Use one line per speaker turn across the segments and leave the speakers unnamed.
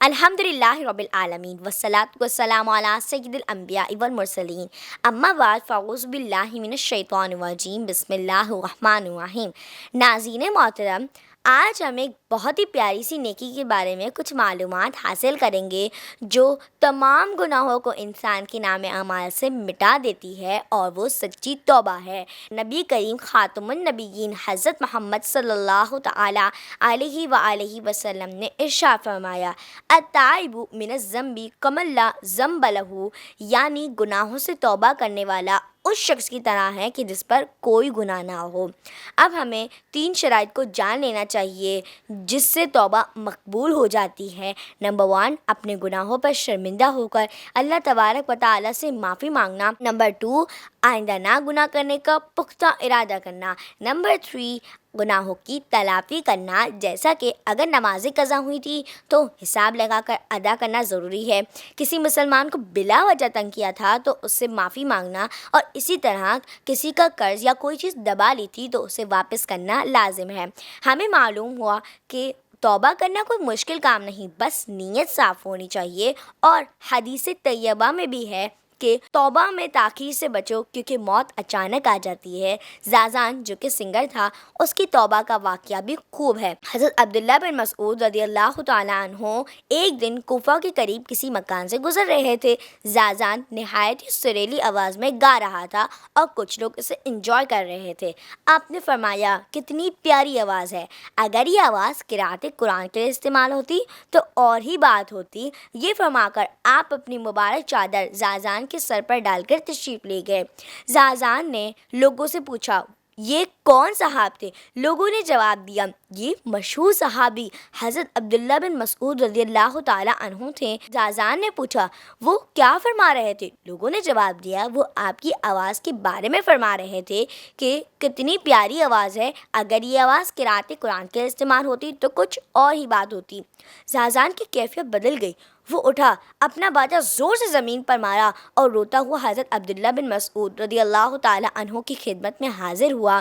अल्हम्दुलिल्लाहि रब्बिल आलमीन वस्सलातु वस्सलामु अला सय्यिदिल अंबियाइ वल मुरसलीन अम्मा बाद फ़अऊज़ु बिल्लाहि मिनश शैतानिर रजीम बिस्मिल्लाहिर रहमानिर रहीम। नाज़रीन मोहतरम, आज हम एक बहुत ही प्यारी सी नेकी के बारे में कुछ मालूमात हासिल करेंगे जो तमाम गुनाहों को इंसान के नामे अमाल से मिटा देती है, और वो सच्ची तौबा है। नबी करीम खातमुन नबीयीन हज़रत मोहम्मद सल्लल्लाहु तआला अलैहि व आलिहि वसल्लम ने इरशाद फरमाया, अत्ताइबु मिनज़ ज़म्बि कमन ला ज़म्ब लहू, यानी गुनाहों से तौबा करने वाला उस शख्स की तरह है कि जिस पर कोई गुनाह ना हो। अब हमें 3 शराइत को जान लेना चाहिए जिससे तौबा मकबूल हो जाती है। नंबर 1, अपने गुनाहों पर शर्मिंदा होकर अल्लाह तबारक व तआला से माफ़ी मांगना। नंबर 2, आइंदा ना गुनाह करने का पुख्ता इरादा करना। नंबर 3, गुनाहों की तलाफ़ी करना, जैसा कि अगर नमाज़ें क़ज़ा हुई थी तो हिसाब लगाकर अदा करना ज़रूरी है। किसी मुसलमान को बिला वजह तंग किया था तो उससे माफ़ी मांगना, और इसी तरह किसी का कर्ज़ या कोई चीज़ दबा ली थी तो उसे वापस करना लाजिम है। हमें मालूम हुआ कि तौबा करना कोई मुश्किल काम नहीं, बस नीयत साफ़ होनी चाहिए। और हदीस तैयबा में भी है कि तौबा में ताख़ीर से बचो क्योंकि मौत अचानक आ जाती है। ज़ाज़ान जो कि सिंगर था, उसकी तौबा का वाक़या भी खूब है। हज़रत अब्दुल्लाह बिन मसऊद रज़ियल्लाहु तआला अन्हु एक दिन कूफा के करीब किसी मकान से गुज़र रहे थे। ज़ाज़ान नहायत ही सुरीली आवाज़ में गा रहा था और कुछ लोग इसे इंजॉय कर रहे थे। आपने फरमाया, कितनी प्यारी आवाज़ है। अगर ये आवाज़ क़िराअत कुरान के लिए इस्तेमाल होती तो और ही बात होती। ये फरमाकर आप अपनी मुबारक चादर ज़ाज़ान के सर पर डालकर तशरीफ़ ले गए। ज़ाज़ान ने लोगों से पूछा, ये कौन सहाब थे? लोगों ने जवाब दिया, ये मशहूर सहाबी हज़रत अब्दुल्लाह बिन मसऊद रज़ियल्लाहु तआला अन्हु थे। ज़ाज़ान ने पूछा, वो क्या फरमा रहे थे? लोगों ने जवाब दिया, वो आपकी आवाज़ के बारे में फरमा रहे थे कि कितनी प्यारी आवाज़ है। अगर ये आवाज़ क़िराअत कुरान के लिए इस्तेमाल होती तो कुछ और ही बात होती। ज़ाज़ान की कैफियत बदल गई। वो उठा, अपना बाजा ज़ोर से ज़मीन पर मारा और रोता हुआ हज़रत अब्दुल्लाह बिन मसऊद रज़ियल्लाहु तआला अन्हु की खिदमत में हाज़िर हुआ।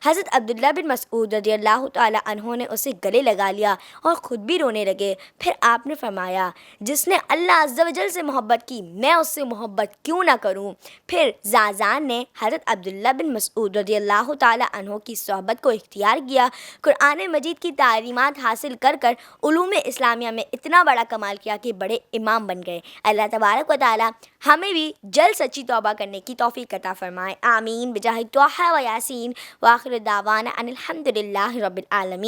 हज़रत अब्दुल्लाह बिन मसऊद रज़ियल्लाहु तआला अन्हु ने उसे गले लगा लिया और ख़ुद भी रोने लगे। फिर आपने फरमाया, जिसने अल्लाह अज़्ज़ा व जल से मोहब्बत की, मैं उससे मोहब्बत क्यों ना करूँ। फिर ज़ाज़ान ने हज़रत अब्दुल्लाह बिन मसऊद रज़ियल्लाहु तआला अन्हु की सोहबत को इख्तियार किया। कुरान मजीद की तालीमात हासिल कर कर उलूम इस्लामिया में इतना बड़ा कमाल किया कि बड़े इमाम बन गए। अल्लाह तबारक व तआला हमें भी जल्द सच्ची तौबा करने की तौफीक अता फ़रमाए। आमीन बिजाहि त्वाहा व यासीन। व आखिर दावाना अनिल हम्दुलिल्लाहि रब्बिल आलमीन।